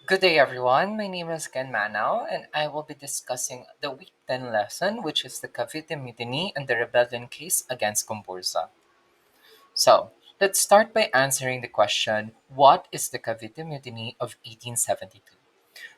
Good day, everyone. My name is Ken Manao, and I will be discussing the Week 10 lesson, which is the Cavite Mutiny and the rebellion case against GomBurZa. So, let's start by answering the question, what is the Cavite Mutiny of 1872?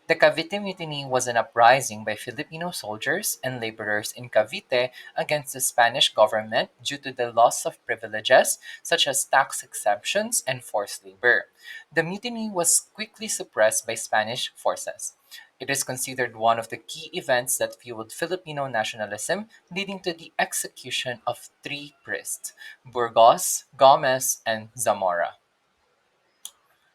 The Cavite Mutiny was an uprising by Filipino soldiers and laborers in Cavite against the Spanish government due to the loss of privileges such as tax exemptions and forced labor. The mutiny was quickly suppressed by Spanish forces. It is considered one of the key events that fueled Filipino nationalism, leading to the execution of three priests, Burgos, Gomez, and Zamora.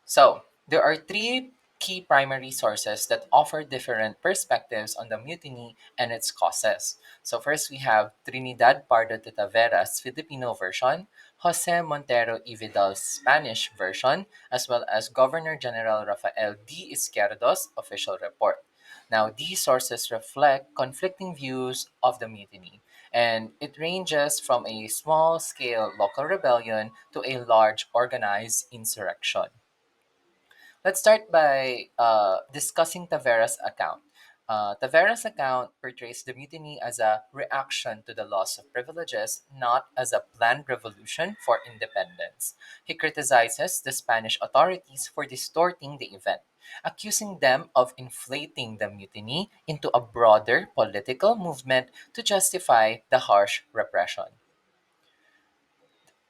So, there are three key primary sources that offer different perspectives on the mutiny and its causes. So, first we have Trinidad Pardo de Tavera's Filipino version, Jose Montero y Vidal's Spanish version, as well as Governor General Rafael D. Izquierdo's official report. Now, these sources reflect conflicting views of the mutiny, and it ranges from a small scale local rebellion to a large organized insurrection. Let's start by discussing Tavera's account. Tavera's account portrays the mutiny as a reaction to the loss of privileges, not as a planned revolution for independence. He criticizes the Spanish authorities for distorting the event, accusing them of inflating the mutiny into a broader political movement to justify the harsh repression.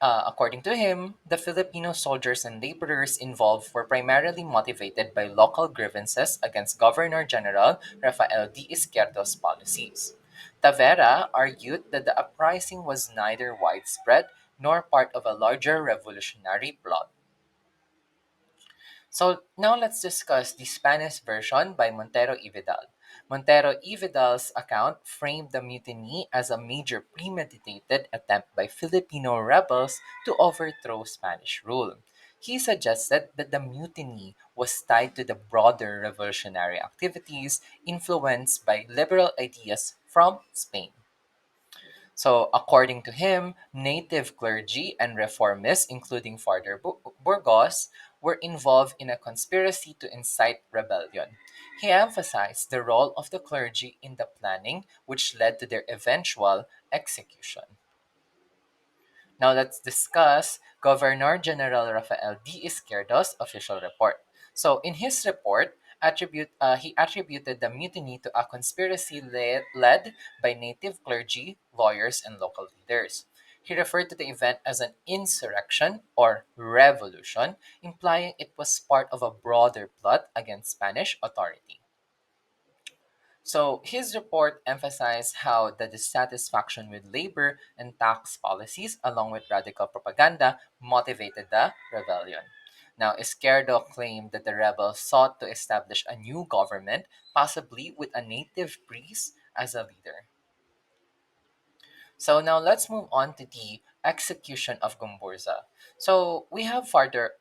According to him, the Filipino soldiers and laborers involved were primarily motivated by local grievances against Governor General Rafael D. Izquierdo's policies. Tavera argued that the uprising was neither widespread nor part of a larger revolutionary plot. So now let's discuss the Spanish version by Montero y Vidal. Montero y Vidal's account framed the mutiny as a major premeditated attempt by Filipino rebels to overthrow Spanish rule. He suggested that the mutiny was tied to the broader revolutionary activities influenced by liberal ideas from Spain. So, according to him, native clergy and reformists, including Father Burgos, were involved in a conspiracy to incite rebellion. He emphasized the role of the clergy in the planning, which led to their eventual execution. Now let's discuss Governor General Rafael D. Izquierdo's official report. So in his report, he attributed the mutiny to a conspiracy led by native clergy, lawyers, and local leaders. He referred to the event as an insurrection or revolution, implying it was part of a broader plot against Spanish authority. So his report emphasized how the dissatisfaction with labor and tax policies, along with radical propaganda, motivated the rebellion. Now, Izquierdo claimed that the rebels sought to establish a new government, possibly with a native priest as a leader. So now let's move on to the execution of GomBurZa. So we have Father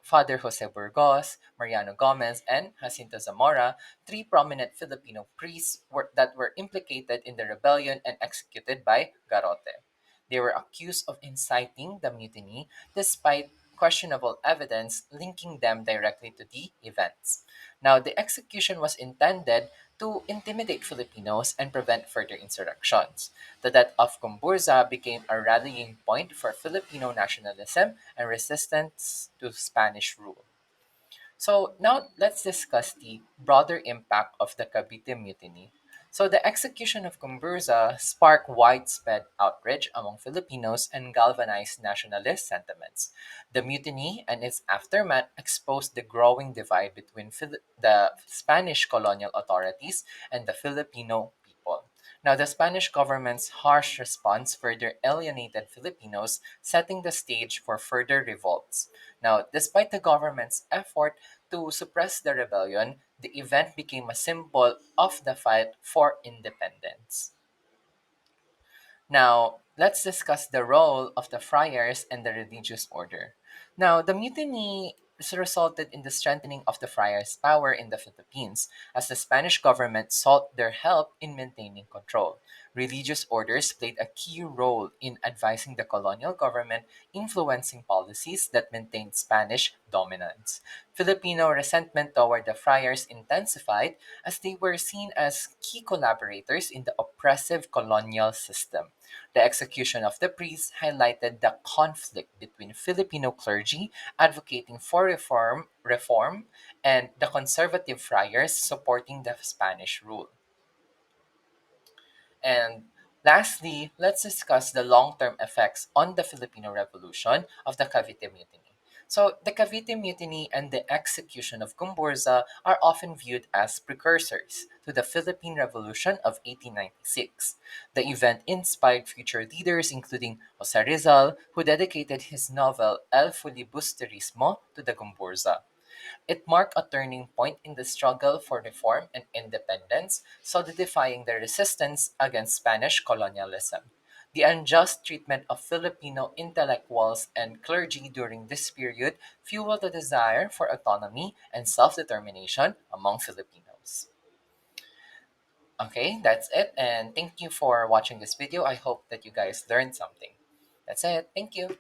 Jose Burgos, Mariano Gomez, and Jacinto Zamora, three prominent Filipino priests that were implicated in the rebellion and executed by Garote. They were accused of inciting the mutiny despite questionable evidence linking them directly to the events. Now, the execution was intended to intimidate Filipinos and prevent further insurrections. The death of GomBurZa became a rallying point for Filipino nationalism and resistance to Spanish rule. So now let's discuss the broader impact of the Cavite Mutiny. So the execution of GomBurZa sparked widespread outrage among Filipinos and galvanized nationalist sentiments. The mutiny and its aftermath exposed the growing divide between the Spanish colonial authorities and the Filipino people. Now, the Spanish government's harsh response further alienated Filipinos, setting the stage for further revolts. Now, despite the government's effort to suppress the rebellion, the event became a symbol of the fight for independence. Now, let's discuss the role of the friars and the religious order. Now, the mutiny resulted in the strengthening of the friars' power in the Philippines, as the Spanish government sought their help in maintaining control. Religious orders played a key role in advising the colonial government, influencing policies that maintained Spanish dominance. Filipino resentment toward the friars intensified as they were seen as key collaborators in the oppressive colonial system. The execution of the priests highlighted the conflict between Filipino clergy advocating for reform and the conservative friars supporting the Spanish rule. And lastly, let's discuss the long term effects on the Filipino Revolution of the Cavite Mutiny. So, the Cavite Mutiny and the execution of GomBurZa are often viewed as precursors to the Philippine Revolution of 1896. The event inspired future leaders, including Jose Rizal, who dedicated his novel El Filibusterismo to the GomBurZa. It marked a turning point in the struggle for reform and independence, solidifying the resistance against Spanish colonialism. The unjust treatment of Filipino intellectuals and clergy during this period fueled the desire for autonomy and self determination among Filipinos. Okay, that's it, and thank you for watching this video. I hope that you guys learned something. That's it. Thank you.